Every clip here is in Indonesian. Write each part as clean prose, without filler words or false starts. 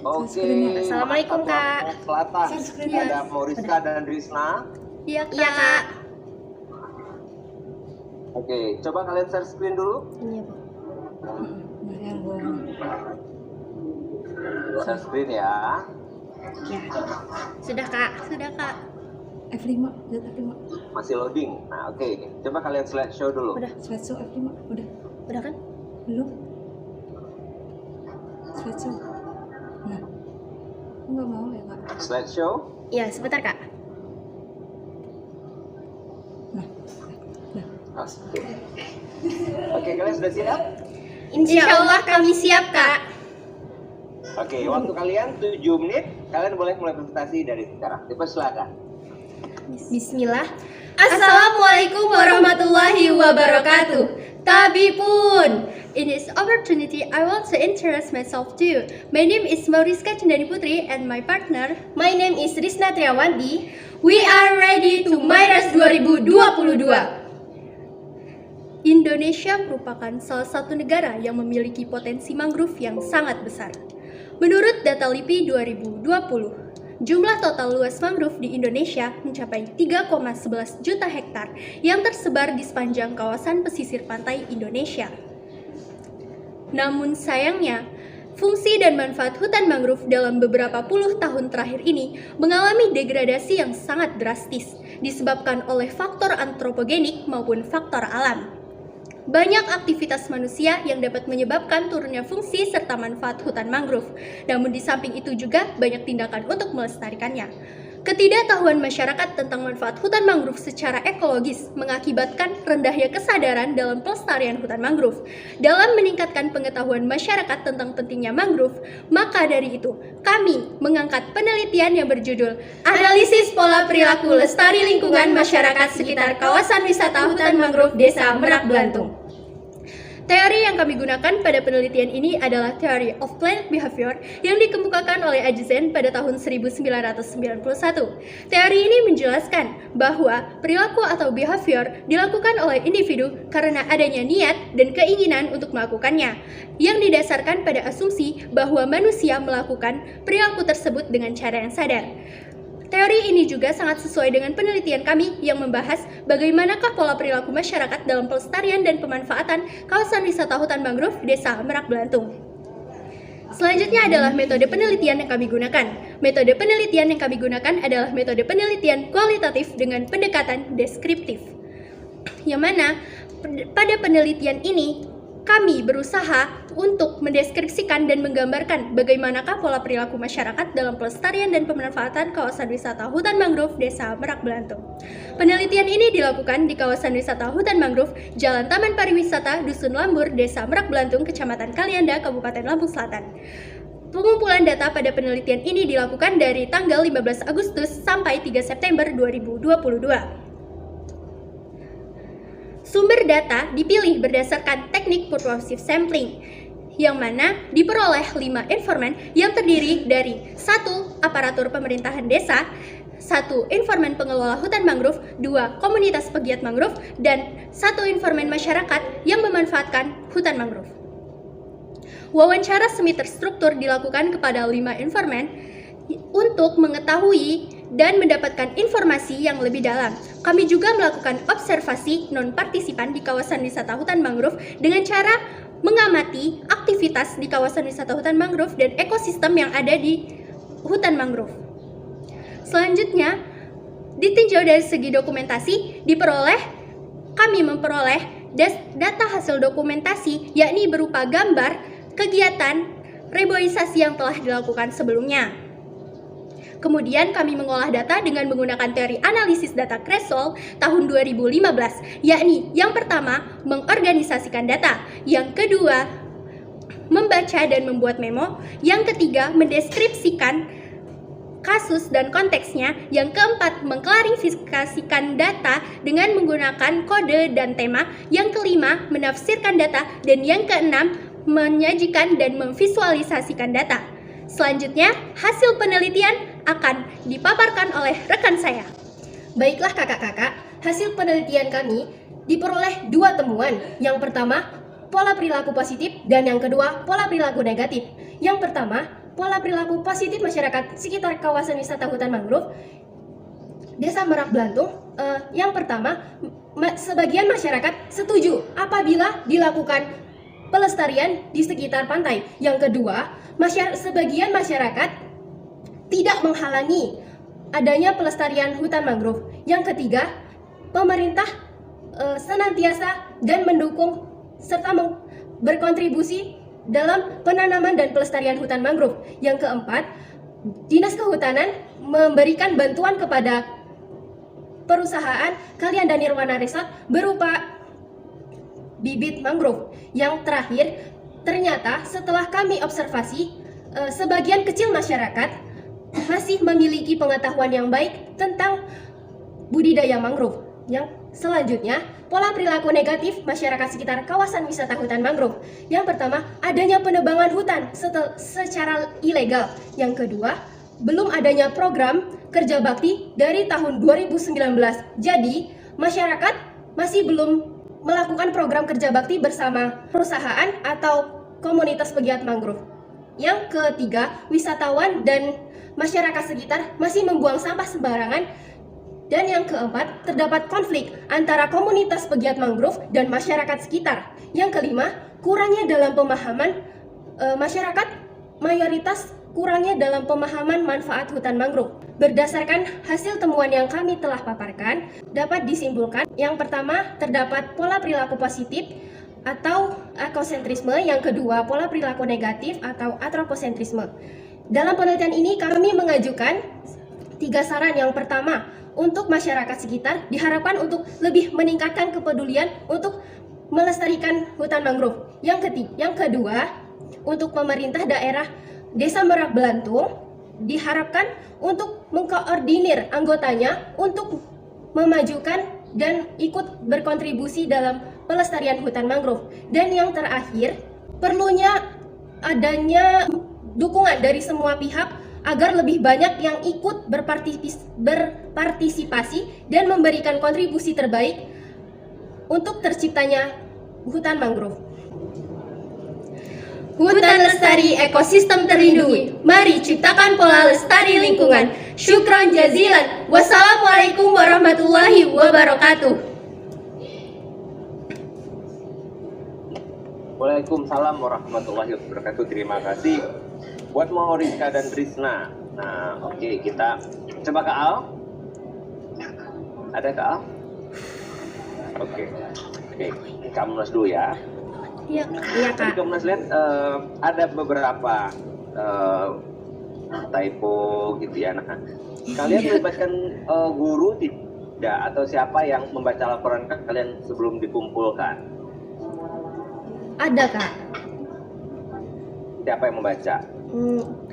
Oke. Assalamualaikum, Kak. Selatan. Iya. Ada Floriska dan Rizna. Iya, Kak. Oke, coba kalian share screen dulu. Iya, Bu. Share screen ya. Ya. Sudah, Kak. F5, lihat F5. Masih loading. Nah, oke. Coba kalian slideshow dulu. Udah. Slideshow F5, udah. Udah kan? Belum. Slideshow. Nah. Enggak mau ya, Kak? Slideshow. Iya, sebentar, Kak. Nah. Oke. Oke, kalian sudah siap? Insya Allah kami siap, Kak. Oke, waktu kalian 7 menit. Kalian boleh mulai presentasi dari sekarang. Silakan. Bismillah. Assalamualaikum warahmatullahi wabarakatuh. Tabipun. In this opportunity, I want to introduce myself to you. My name is Mauriska Cendani Putri and my partner. My name is Rizna Triawanti. We are ready to Myras 2022. Indonesia merupakan salah satu negara yang memiliki potensi mangrove yang sangat besar. Menurut data LIPI 2020, jumlah total luas mangrove di Indonesia mencapai 3,11 juta hektar yang tersebar di sepanjang kawasan pesisir pantai Indonesia. Namun sayangnya, fungsi dan manfaat hutan mangrove dalam beberapa puluh tahun terakhir ini mengalami degradasi yang sangat drastis, disebabkan oleh faktor antropogenik maupun faktor alam. Banyak aktivitas manusia yang dapat menyebabkan turunnya fungsi serta manfaat hutan mangrove. Namun di samping itu juga banyak tindakan untuk melestarikannya. Ketidaktahuan masyarakat tentang manfaat hutan mangrove secara ekologis mengakibatkan rendahnya kesadaran dalam pelestarian hutan mangrove. Dalam meningkatkan pengetahuan masyarakat tentang pentingnya mangrove, maka dari itu kami mengangkat penelitian yang berjudul Analisis Pola Perilaku Lestari Lingkungan Masyarakat Sekitar Kawasan Wisata Hutan Mangrove Desa Merak Blantung. Teori yang kami gunakan pada penelitian ini adalah Theory of Planet Behavior yang dikemukakan oleh Ajizen pada tahun 1991. Teori ini menjelaskan bahwa perilaku atau behavior dilakukan oleh individu karena adanya niat dan keinginan untuk melakukannya, yang didasarkan pada asumsi bahwa manusia melakukan perilaku tersebut dengan cara yang sadar. Teori ini juga sangat sesuai dengan penelitian kami yang membahas bagaimanakah pola perilaku masyarakat dalam pelestarian dan pemanfaatan kawasan wisata hutan mangrove Desa Merak Blantung. Selanjutnya adalah metode penelitian yang kami gunakan. Metode penelitian yang kami gunakan adalah metode penelitian kualitatif dengan pendekatan deskriptif. Yang mana pada penelitian ini kami berusaha untuk mendeskripsikan dan menggambarkan bagaimanakah pola perilaku masyarakat dalam pelestarian dan pemanfaatan kawasan wisata hutan mangrove Desa Merak Blantung. Penelitian ini dilakukan di kawasan wisata hutan mangrove Jalan Taman Pariwisata Dusun Lambur, Desa Merak Blantung, Kecamatan Kalianda, Kabupaten Lampung Selatan. Pengumpulan data pada penelitian ini dilakukan dari tanggal 15 Agustus sampai 3 September 2022. Sumber data dipilih berdasarkan teknik purposive sampling, yang mana diperoleh 5 informan yang terdiri dari 1. Aparatur pemerintahan desa, 1. Informan pengelola hutan mangrove, 2. Komunitas pegiat mangrove, dan 1. informan masyarakat yang memanfaatkan hutan mangrove. Wawancara semi terstruktur dilakukan kepada 5 informan untuk mengetahui dan mendapatkan informasi yang lebih dalam. Kami juga melakukan observasi non-partisipan di kawasan wisata hutan mangrove dengan cara mengamati aktivitas di kawasan wisata hutan mangrove dan ekosistem yang ada di hutan mangrove. Selanjutnya, ditinjau dari segi dokumentasi, kami memperoleh data hasil dokumentasi, yakni berupa gambar kegiatan reboisasi yang telah dilakukan sebelumnya. Kemudian kami mengolah data dengan menggunakan teori analisis data Kresol tahun 2015, yakni yang pertama mengorganisasikan data, yang kedua membaca dan membuat memo, yang ketiga mendeskripsikan kasus dan konteksnya, yang keempat mengklarifikasikan data dengan menggunakan kode dan tema, yang kelima menafsirkan data, dan yang keenam menyajikan dan memvisualisasikan data. Selanjutnya, hasil penelitian akan dipaparkan oleh rekan saya. Baiklah kakak-kakak, hasil penelitian kami diperoleh 2 temuan. Yang pertama, pola perilaku positif, dan yang kedua, pola perilaku negatif. Yang pertama, pola perilaku positif masyarakat sekitar kawasan wisata hutan mangrove Desa Merak Blantung. Yang pertama, sebagian masyarakat setuju apabila dilakukan pelestarian di sekitar pantai. Yang kedua, sebagian masyarakat tidak menghalangi adanya pelestarian hutan mangrove. Yang ketiga, pemerintah senantiasa dan mendukung serta berkontribusi dalam penanaman dan pelestarian hutan mangrove. Yang keempat, Dinas Kehutanan memberikan bantuan kepada perusahaan Kalianda Nirwana Resort berupa bibit mangrove. Yang terakhir, ternyata setelah kami observasi, sebagian kecil masyarakat masih memiliki pengetahuan yang baik tentang budidaya mangrove. Yang selanjutnya, pola perilaku negatif masyarakat sekitar kawasan wisata hutan mangrove. Yang pertama, adanya penebangan hutan secara ilegal. Yang kedua, belum adanya program kerja bakti dari tahun 2019. Jadi, masyarakat masih belum melakukan program kerja bakti bersama perusahaan atau komunitas pegiat mangrove. Yang ketiga, wisatawan dan masyarakat sekitar masih membuang sampah sembarangan. Dan yang keempat, terdapat konflik antara komunitas pegiat mangrove dan masyarakat sekitar. Yang kelima, kurangnya dalam pemahaman masyarakat mayoritas kurangnya dalam pemahaman manfaat hutan mangrove. Berdasarkan hasil temuan yang kami telah paparkan, dapat disimpulkan yang pertama, terdapat pola perilaku positif atau ekosentrisme. Yang kedua, pola perilaku negatif atau antroposentrisme. Dalam penelitian ini kami mengajukan 3 saran. Yang pertama, untuk masyarakat sekitar diharapkan untuk lebih meningkatkan kepedulian untuk melestarikan hutan mangrove. Yang kedua, untuk pemerintah daerah Desa Merak Blantung diharapkan untuk mengkoordinir anggotanya untuk memajukan dan ikut berkontribusi dalam pelestarian hutan mangrove. Dan yang terakhir, perlunya adanya dukungan dari semua pihak agar lebih banyak yang ikut berpartisipasi dan memberikan kontribusi terbaik untuk terciptanya hutan mangrove. Hutan lestari, ekosistem terlindungi. Mari ciptakan pola lestari lingkungan. Syukran jazilan. Wassalamualaikum warahmatullahi wabarakatuh. Waalaikumsalam warahmatullahi wabarakatuh. Terima kasih buat Maurika dan Trisna. Nah, oke, kita coba ke Al. Ada ke Al? Oke, kamu nulis dulu ya. Iya, Tadi Kak. kamu lihat ada beberapa typo gitu ya. Nah, kalian melibatkan guru tidak atau siapa yang membaca laporan kalian sebelum dikumpulkan? Ada, Kak. Siapa yang membaca?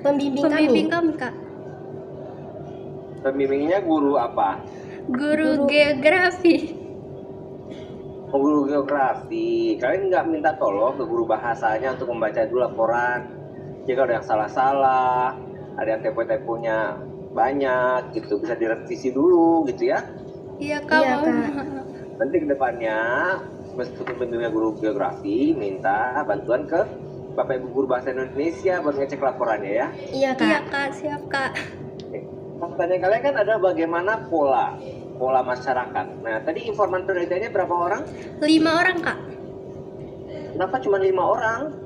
Pembimbing Pembimbing kami. kami, Kak. Pembimbingnya guru apa? Guru geografi. Oh, guru geografi. Kalian nggak minta tolong ke guru bahasanya untuk membaca dulu laporan? Jika ada yang salah-salah, ada yang tempo-temponya banyak, gitu bisa direvisi dulu, gitu ya? Iya, Kak. Iya, Kak. Nanti kedepannya, meskipun pembimbingnya guru geografi, minta bantuan ke Bapak Ibu Guru Bahasa Indonesia buat ngecek laporannya ya. Iya, Kak. Iya, Kak. Siap, Kak. Pertanyaan kalian kan ada bagaimana pola masyarakat. Nah, tadi informan penelitiannya berapa orang? 5 orang, Kak. Kenapa cuma 5 orang?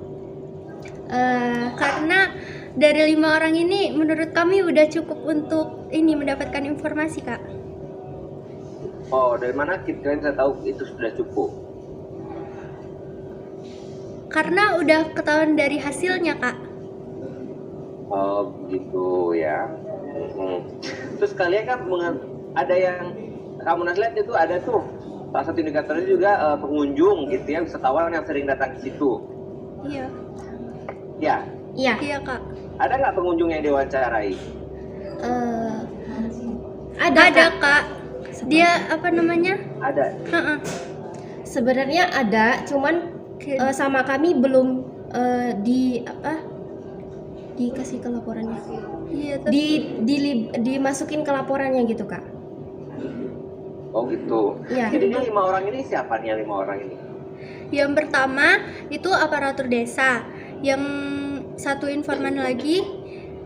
Karena dari 5 orang ini menurut kami udah cukup untuk ini mendapatkan informasi, Kak. Oh, dari mana kalian bisa tahu itu sudah cukup? Karena udah ketahuan dari hasilnya, Kak. Oh, begitu ya. Terus kalian kan ada yang kamu lihat itu ada tuh salah satu indikatornya juga pengunjung gitu ya, wisatawan yang sering datang ke situ. Iya. Ya, Iya. Iya, Kak. ada nggak pengunjung yang diwawancarai? Ada, Kak. Dia apa namanya? Ada. Heeh. Sebenarnya ada, cuman sama kami belum dikasih ke laporannya. Iya, tapi Dimasukin ke laporannya gitu, Kak. Oh gitu. Iya. Jadi ini 5 orang ini siapa nih yang 5 orang ini? yang pertama itu aparatur desa, yang satu informan lagi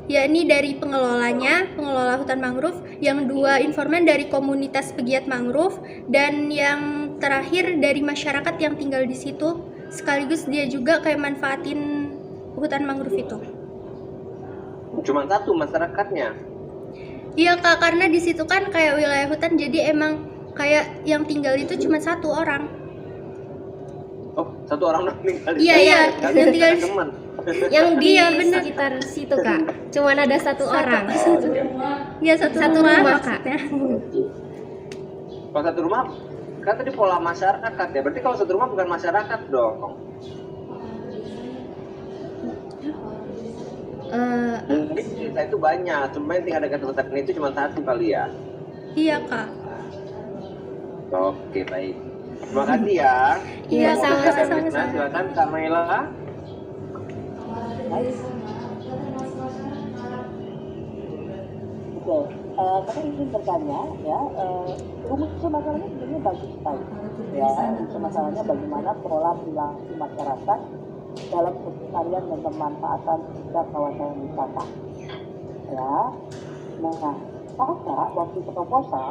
yakni dari pengelola hutan mangrove, yang 2 informan dari komunitas pegiat mangrove, dan yang terakhir dari masyarakat yang tinggal di situ, sekaligus dia juga kayak manfaatin hutan mangrove itu. Cuma satu masyarakatnya. Iya Kak, karena di situ kan kayak wilayah hutan, jadi emang kayak yang tinggal itu cuma 1 orang. Oh, 1 orang doang tinggal di Iya, sana. iya, Kalian yang tinggal punya di- teman. Yang di Iya, bener. sekitar situ Kak, cuman ada 1 orang. Iya, satu Satu rumah rumah, Kak. maksudnya. Kalau 1 rumah, kan tadi pola masyarakat ya. Berarti kalau 1 rumah bukan masyarakat dong. Mungkin desa itu banyak, cuma yang tinggal dekat hutan itu cuma 1 kali ya. Iya Kak. Oke, baik. Terima kasih ya. Iya, Untuk sama-sama. Rizka dan Rizna, silakan Kak Maila. Oke, kami ingin bertanya ya, rumus masalahnya sebenarnya bagus sekali. Ya, rumus masalahnya bagaimana pola perilaku masyarakat dalam pelestarian dan pemanfaatan setiap kawasan wisata. Ya, nah, kakak waktu proposal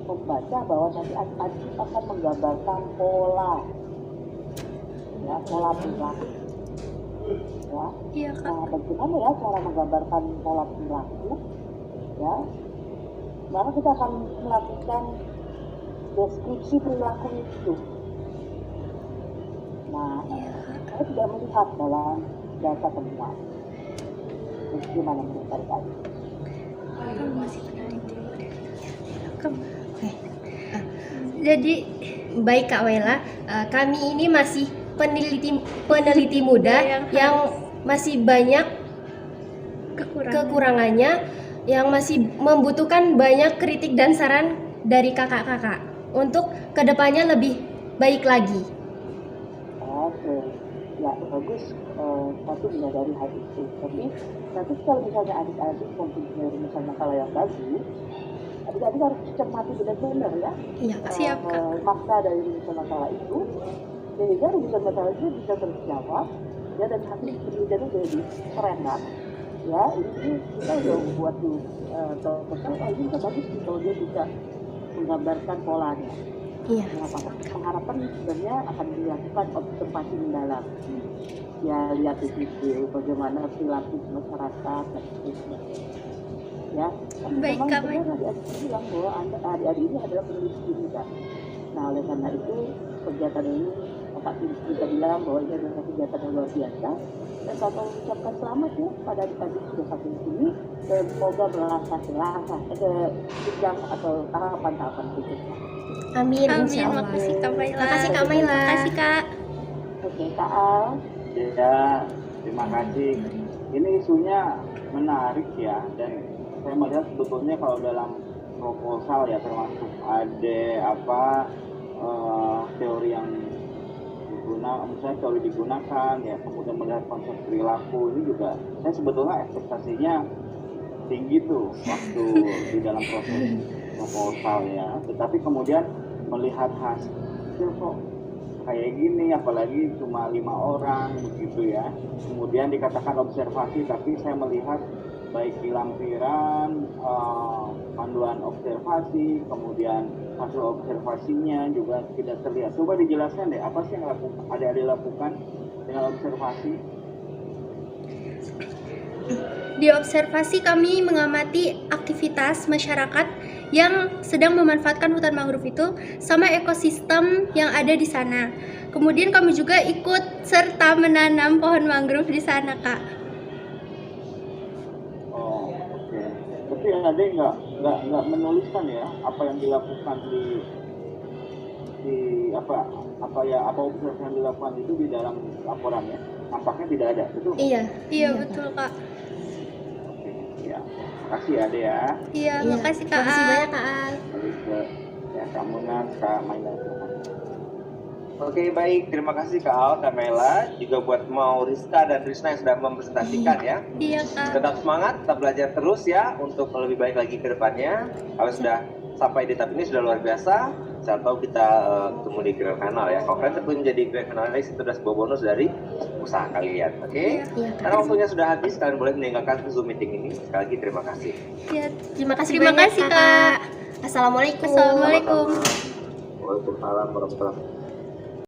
membaca bahwa nanti adik akan menggambarkan pola, ya, pola perilaku. Ya, Iya Kak. nah, bagaimana ya cara menggambarkan pola perilaku? Ya, maka kita akan melakukan deskripsi perilaku itu. Nah, saya tidak melihat dalam data temuan. Bagaimana menurut tadi? Kamu masih peneliti. Kamu. Jadi Baik Kak Waila, kami ini masih peneliti muda yang masih banyak kekurangannya, yang masih membutuhkan banyak kritik dan saran dari kakak-kakak untuk kedepannya lebih baik lagi. Oke, ya bagus. Satu menyadari hal itu. Tapi nanti kalau misalnya adik-adik mempunyai rumusan masalah yang bagus, adik-adik harus cermati benar-benar ya. Iya Kak. Siap, Kak. Makna dari rumusan masalah itu, sehingga rumusan masalah itu bisa terjawab ya, dan hasil penelitiannya jadi keren kan. Ya, ini kita udah buat tuh proposal, ini bisa bagus sih kalau dia bisa menggambarkan polanya. Iya. Nah, harapan sebenarnya akan dilakukan observasi mendalam. Ya, lihat di situ bagaimana perilaku masyarakat dan seterusnya. Ya, tapi Baik, memang Kak, benar adik-adik bilang bahwa adik-adik ini adalah peneliti juga. Nah, oleh karena itu kegiatan ini Pak kita bilang bahwa ini adalah kegiatan yang luar biasa. Dan saya mengucapkan selamat ya pada adik-adik sudah sampai di sini, dan semoga melangkah ke jenjang atau tahapan-tahapan berikutnya. Amin. Amin. Insyaallah. Makasih Kak Maila. Makasih Kak Maila. Makasih Kak. Oke, Kak Al. Ya, terima kasih. Ini isunya menarik ya, dan saya melihat sebetulnya kalau dalam proposal ya, termasuk ada teori yang digunakan, misalnya teori digunakan ya, kemudian melihat konsep perilaku, ini juga saya sebetulnya ekspektasinya tinggi tuh waktu di dalam proses proposal ya, tetapi kemudian melihat hasil kok kayak gini, apalagi cuma 5 orang begitu ya. Kemudian dikatakan observasi, tapi saya melihat baik di lampiran, panduan observasi, kemudian hasil observasinya juga tidak terlihat. Coba dijelaskan deh, apa sih yang adik-adik lakukan dengan observasi? Di observasi kami mengamati aktivitas masyarakat yang sedang memanfaatkan hutan mangrove itu sama ekosistem yang ada di sana. Kemudian kami juga ikut serta menanam pohon mangrove di sana, Kak. Oh, oke. Tapi adik nggak menuliskan ya apa yang dilakukan di apa observasi yang dilakukan itu di dalam laporannya? Nampaknya tidak ada, betul? Iya. Iya, betul, Kak. Oke, ya. Makasih ya, Ade ya. Iya, makasih Kak. Makasih banyak Kak Al. Balik ke ya kamu Kak Maila. Oke, baik. Terima kasih Kak Al, Kak Mela, juga buat mau Rizka dan Rizna yang sudah mempresentasikan ya. Iya, Kak. Tetap semangat, tetap belajar terus ya untuk lebih baik lagi ke depannya. Kalau sudah sampai di tahap ini sudah luar biasa. Siapa tahu kita ketemu di Grand Kanal ya. Kalau kalian terpilih menjadi Grand Finalis itu adalah sebuah bonus dari usaha kalian. Oke? Iya, Karena waktunya sudah habis, kalian boleh meninggalkan Zoom meeting ini. Sekali lagi terima kasih. Ya, Terima kasih Terima banyak, kasih, Kak. Assalamualaikum. Assalamualaikum. Waalaikumsalam warahmatullahi wabarakatuh.